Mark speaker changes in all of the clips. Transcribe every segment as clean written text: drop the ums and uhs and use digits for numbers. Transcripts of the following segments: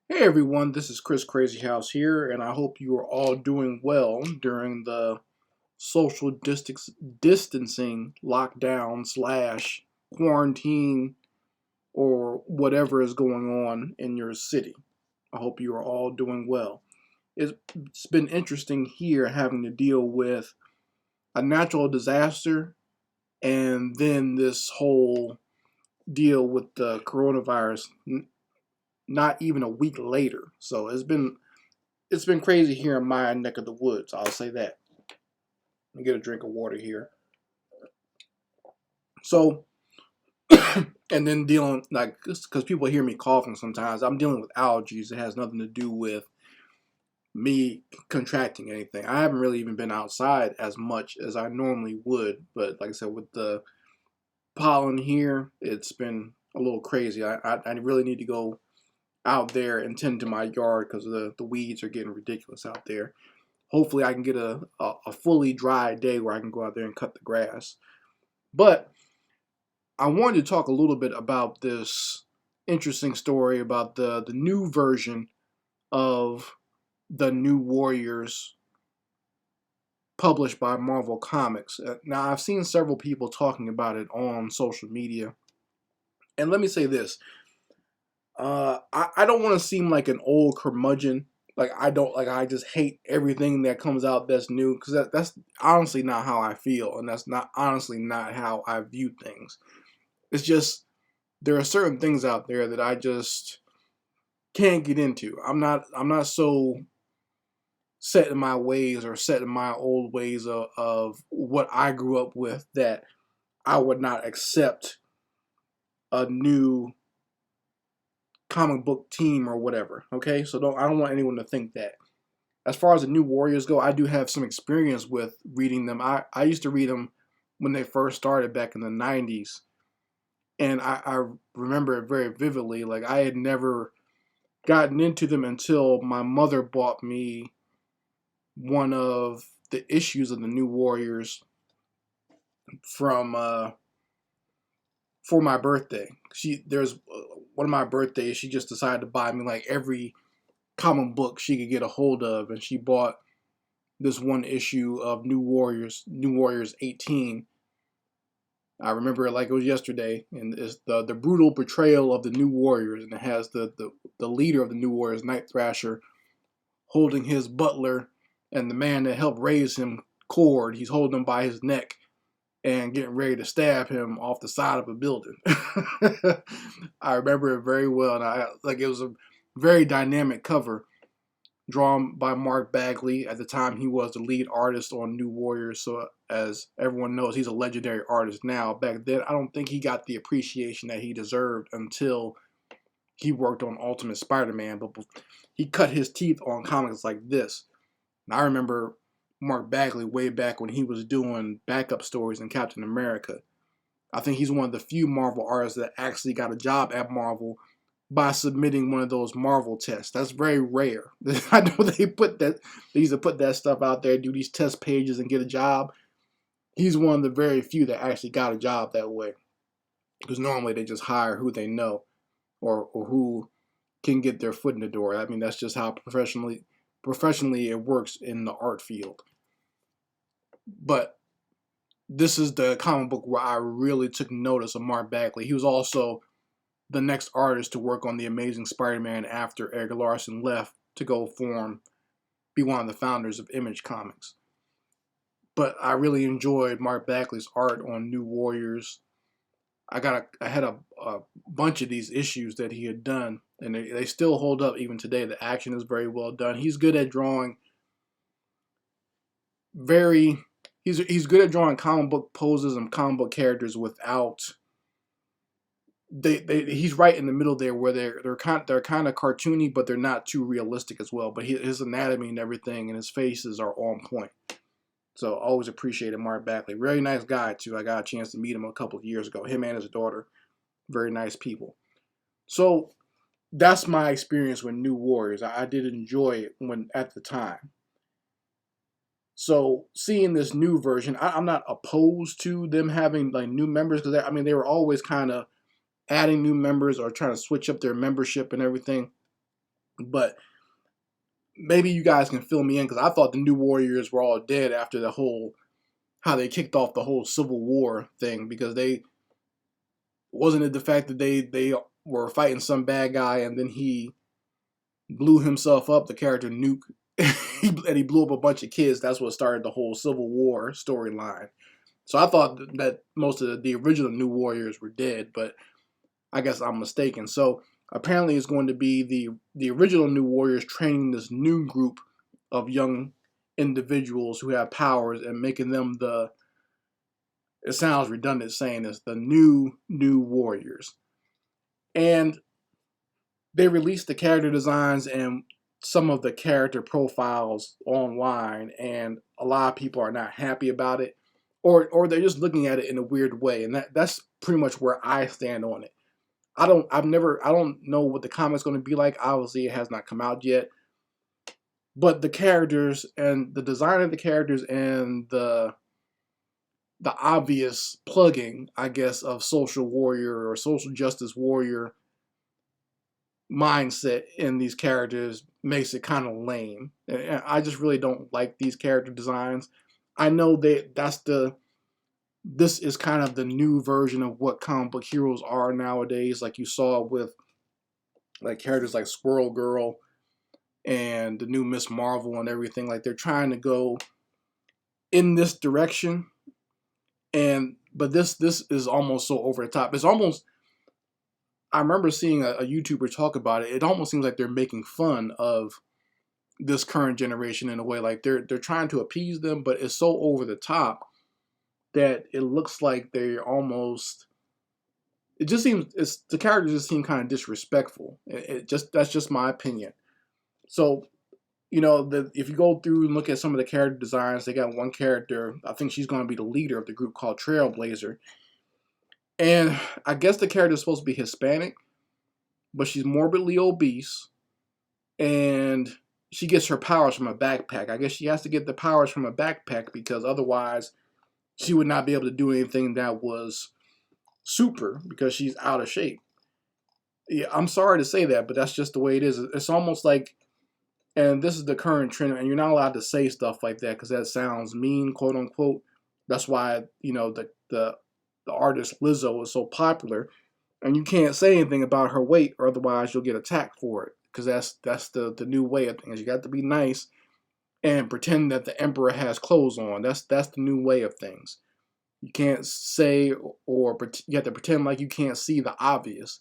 Speaker 1: Hey everyone, this is Chris Crazy House here, and I hope you are all doing well during the social distancing lockdown slash quarantine or whatever is going on in your city. I hope you are all doing well. It's been interesting here having to deal with a natural disaster and then this whole deal with the coronavirus not even a week later. So it's been crazy here in my neck of the woods. I'll say that. Let me get a drink of water here. So, and then dealing like because people hear me coughing sometimes, I'm dealing with allergies. It has nothing to do with me contracting anything. I haven't really even been outside as much as I normally would, but like I said, with the pollen here, it's been a little crazy. I really need to go out there and tend to my yard because the weeds are getting ridiculous out there. Hopefully I can get a fully dry day where I can go out there and cut the grass. But I wanted to talk a little bit about this interesting story about the new version of the New Warriors published by Marvel Comics. Now, I've seen several people talking about it on social media. And let me say this. I don't want to seem like an old curmudgeon. Like I don't like I just hate everything that comes out that's new because that's honestly not how I feel, and that's not honestly not how I view things. It's just there are certain things out there that I just can't get into. I'm not so set in my ways or set in my old ways of what I grew up with that I would not accept a new comic book team or whatever. Okay, so I don't want anyone to think that. As far as the New Warriors go, I do have some experience with reading them. I used to read them when they first started back in the 90s. And I remember it very vividly. Like, I had never gotten into them until my mother bought me one of the issues of the New Warriors from for my birthday. There's one of my birthdays. She just decided to buy me like every comic book she could get a hold of, and she bought this one issue of New Warriors 18. I remember it like it was yesterday, and it's the brutal betrayal of the New Warriors, and it has the leader of the New Warriors, Night Thrasher, holding his butler and the man that helped raise him, Cord. He's holding him by his neck and getting ready to stab him off the side of a building. I remember it very well, and I like it was a very dynamic cover drawn by Mark Bagley. At the time, he was the lead artist on New Warriors. So, as everyone knows, he's a legendary artist now. Back then, I don't think he got the appreciation that he deserved until he worked on Ultimate Spider-Man. But he cut his teeth on comics like this. And I remember Mark Bagley way back when he was doing backup stories in Captain America. I think he's one of the few Marvel artists that actually got a job at Marvel by submitting one of those Marvel tests. That's very rare. I know they used to put that stuff out there, do these test pages and get a job. He's one of the very few that actually got a job that way. Because normally they just hire who they know or who can get their foot in the door. I mean, that's just how professionally it works in the art field. But this is the comic book where I really took notice of Mark Bagley. He was also the next artist to work on the Amazing Spider-Man after Eric Larson left to go be one of the founders of Image Comics. But I really enjoyed Mark Bagley's art on New Warriors. I had a bunch of these issues that he had done, and they still hold up even today. The action is very well done. He's good at drawing very he's good at drawing comic book poses and comic book characters without he's right in the middle there where they're kind of cartoony, but they're not too realistic as well. But his anatomy and everything and his faces are on point. So always appreciated Mark Bagley. Very nice guy too. I got a chance to meet him a couple of years ago. Him and his daughter, very nice people. So that's my experience with New Warriors. I did enjoy it when at the time. So seeing this new version, I'm not opposed to them having like new members because I mean they were always kind of adding new members or trying to switch up their membership and everything. But maybe you guys can fill me in because I thought the New Warriors were all dead after the whole how they kicked off the whole Civil War thing, because they wasn't it the fact that they were fighting some bad guy and then he blew himself up, the character Nuke, and he blew up a bunch of kids. That's what started the whole Civil War storyline. So I thought that most of the original New Warriors were dead, but I guess I'm mistaken. So apparently it's going to be the original New Warriors training this new group of young individuals who have powers and making them the, it sounds redundant saying this, the new warriors. And they released the character designs and some of the character profiles online, and a lot of people are not happy about it, or they're just looking at it in a weird way, and that's pretty much where I stand on it. I don't know what the comic's going to be like. Obviously, it has not come out yet, but the characters and the design of the characters and the obvious plugging, I guess, of social warrior or social justice warrior mindset in these characters makes it kind of lame. And I just really don't like these character designs. I know that this is kind of the new version of what comic book heroes are nowadays. Like you saw with like characters like Squirrel Girl and the new Miss Marvel and everything. Like they're trying to go in this direction, and but this is almost so over the top. It's almost, I remember seeing a YouTuber talk about it. It almost seems like they're making fun of this current generation in a way. Like they're trying to appease them, but it's so over the top that it looks like they're almost. It just seems the characters just seem kind of disrespectful. It just, that's just my opinion. So if you go through and look at some of the character designs, they got one character. I think she's going to be the leader of the group called Trailblazer, and I guess the character is supposed to be Hispanic, but she's morbidly obese, and she gets her powers from a backpack. I guess she has to get the powers from a backpack because otherwise she would not be able to do anything that was super because she's out of shape. Yeah, I'm sorry to say that, but that's just the way it is. It's almost like, and this is the current trend, and you're not allowed to say stuff like that because that sounds mean, quote unquote. That's why the artist Lizzo is so popular, and you can't say anything about her weight, or otherwise you'll get attacked for it. Because that's the new way of things. You got to be nice and pretend that the emperor has clothes on. That's the new way of things. You can't say, or you have to pretend like you can't see the obvious.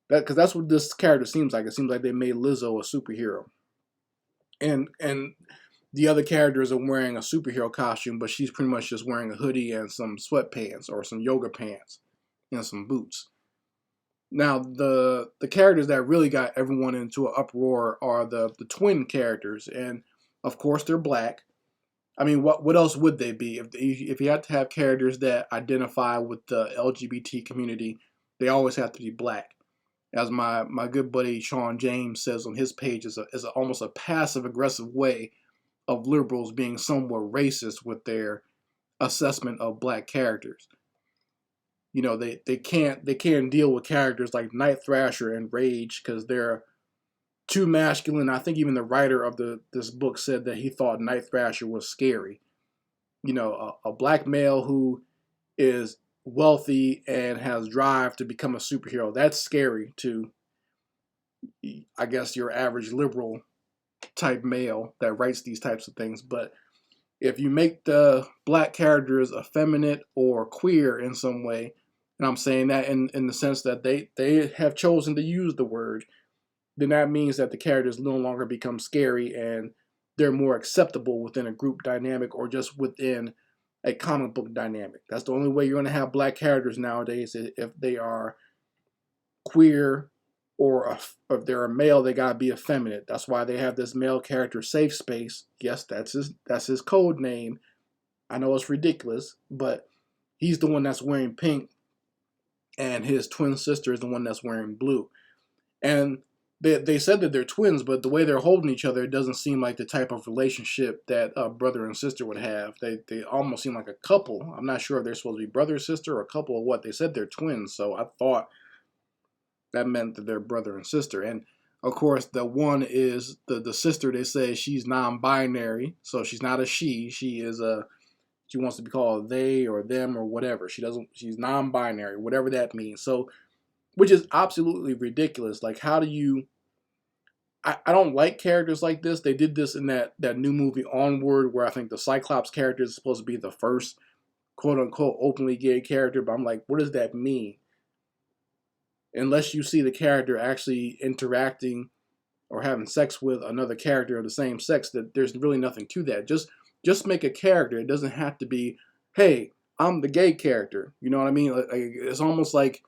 Speaker 1: Because that's what this character seems like. It seems like they made Lizzo a superhero, and the other characters are wearing a superhero costume, but she's pretty much just wearing a hoodie and some sweatpants or some yoga pants and some boots. Now, the characters that really got everyone into an uproar are the twin characters, and of course they're black. I mean, what else would they be if you had to have characters that identify with the LGBT community? They always have to be black. As my good buddy Sean James says on his page, is almost a passive aggressive way of liberals being somewhat racist with their assessment of black characters. They can't deal with characters like Night Thrasher and Rage because they're too masculine. I think even the writer of this book said that he thought Night Thrasher was scary. A black male who is wealthy and has drive to become a superhero, that's scary to, I guess, your average liberal type male that writes these types of things. But if you make the black characters effeminate or queer in some way, and I'm saying that in the sense that they have chosen to use the word, then that means that the characters no longer become scary and they're more acceptable within a group dynamic or just within a comic book dynamic. That's the only way you're going to have black characters nowadays. If they are queer or if they're a male, they got to be effeminate. That's why they have this male character safe space. Yes, that's his code name. I know it's ridiculous, but he's the one that's wearing pink and his twin sister is the one that's wearing blue. And they said that they're twins, but the way they're holding each other, it doesn't seem like the type of relationship that a brother and sister would have. They almost seem like a couple. I'm not sure if they're supposed to be brother or sister or a couple or what. They said they're twins, so I thought that meant that they're brother and sister. And Of course, the one is the sister. They say she's non-binary, so she's not a she. She is a she wants to be called they or them or whatever. She doesn't. She's non-binary, whatever that means. So, which is absolutely ridiculous. Like, how do you? I don't like characters like this. They did this in that new movie Onward, where I think the Cyclops character is supposed to be the first quote unquote openly gay character. But I'm like, what does that mean? Unless you see the character actually interacting or having sex with another character of the same sex, that there's really nothing to that. Just make a character. It doesn't have to be, hey, I'm the gay character. You know what I mean? Like, it's almost like,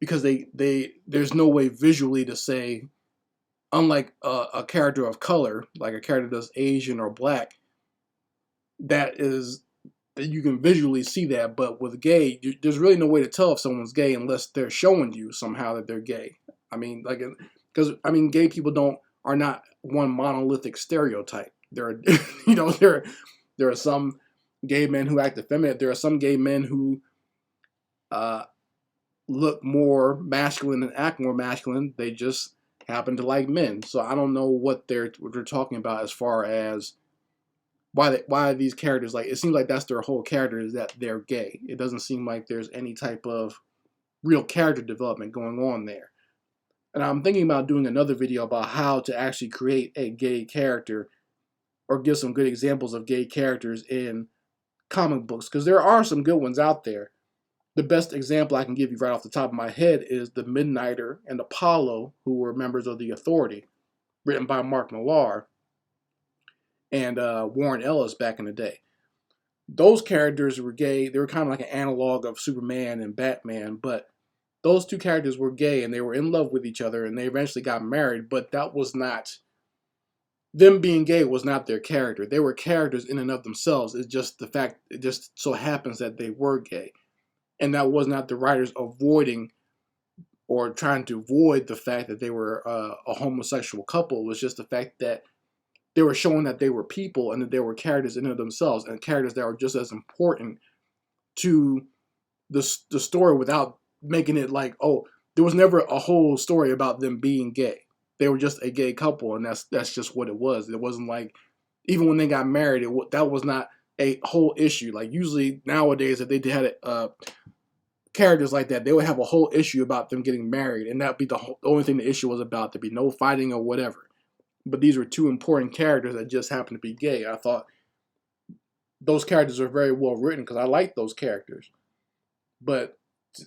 Speaker 1: because they there's no way visually to say, unlike a character of color, like a character that's Asian or black, that is that you can visually see that. But with gay, there's really no way to tell if someone's gay unless they're showing you somehow that they're gay. I mean, like, because I mean, gay people are not one monolithic stereotype. There are, there are some gay men who act effeminate. There are some gay men who look more masculine and act more masculine. They just happen to like men. So I don't know what they're talking about as far as why these characters, like, it seems like that's their whole character, is that they're gay. It doesn't seem like there's any type of real character development going on there. And I'm thinking about doing another video about how to actually create a gay character, or give some good examples of gay characters in comic books, because there are some good ones out there. The best example I can give you right off the top of my head is the Midnighter and Apollo, who were members of the Authority, written by Mark Millar and Warren Ellis back in the day. Those characters were gay. They were kind of like an analog of Superman and Batman, but those two characters were gay and they were in love with each other, and they eventually got married, but that was not, them being gay was not their character. They were characters in and of themselves. It's just the fact, it just so happens that they were gay. And that was not the writers avoiding or trying to avoid the fact that they were a homosexual couple. It was just the fact that they were showing that they were people and that they were characters in and of themselves, and characters that were just as important to the story, without making it like, oh, there was never a whole story about them being gay. They were just a gay couple, and that's just what it was. It wasn't like, even when they got married, that was not a whole issue. Like, usually nowadays, if they had characters like that, they would have a whole issue about them getting married, and that'd be the only thing the issue was about. There'd be no fighting or whatever. But these were two important characters that just happened to be gay. I thought those characters are very well written because I like those characters. But,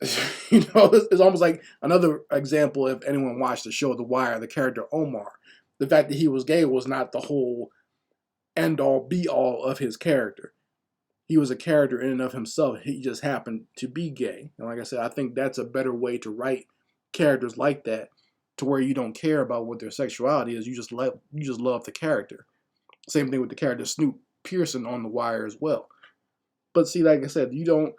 Speaker 1: it's almost like another example, if anyone watched the show The Wire, the character Omar. The fact that he was gay was not the whole end-all, be-all of his character. He was a character in and of himself. He just happened to be gay. And like I said, I think that's a better way to write characters like that, to where you don't care about what their sexuality is. You just love the character. Same thing with the character Snoop Pearson on The Wire as well. But see, like I said, you don't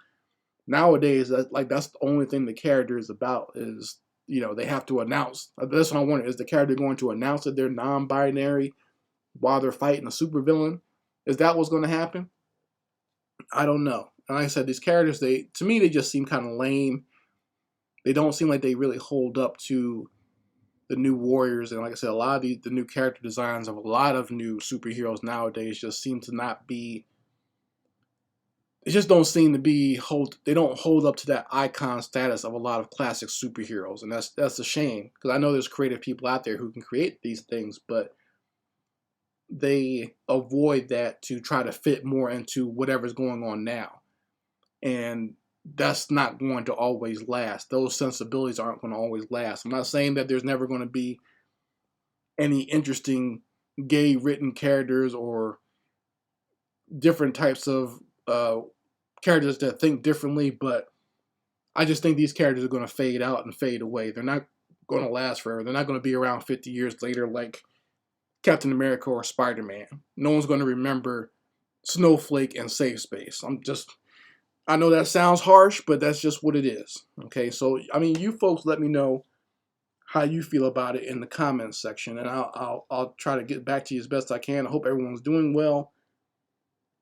Speaker 1: nowadays. That's the only thing the character is about, is they have to announce. That's what I wonder: is the character going to announce that they're non-binary while they're fighting a supervillain? Is that what's going to happen? I don't know. And like I said, these characters, to me, they just seem kind of lame. They don't seem like they really hold up to the new Warriors. And like I said, a lot of the new character designs of a lot of new superheroes nowadays just seem to not be, they just don't seem to be, they don't hold up to that icon status of a lot of classic superheroes. And that's a shame, because I know there's creative people out there who can create these things, but they avoid that to try to fit more into whatever's going on now. And that's not going to always last. Those sensibilities aren't going to always last. I'm not saying that there's never going to be any interesting gay written characters or different types of characters that think differently, but I just think these characters are going to fade out and fade away. They're not going to last forever. They're not going to be around 50 years later like Captain America or Spider-Man. No one's going to remember Snowflake and Safe Space. I know that sounds harsh, but that's just what it is. Okay, so I mean, you folks, let me know how you feel about it in the comments section, and I'll try to get back to you as best I can. I hope everyone's doing well.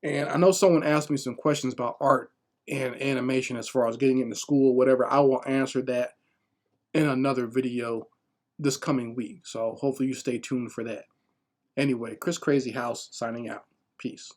Speaker 1: And I know someone asked me some questions about art and animation as far as getting into school, whatever. I will answer that in another video this coming week. So hopefully you stay tuned for that. Anyway, Chris Crazy House signing out. Peace.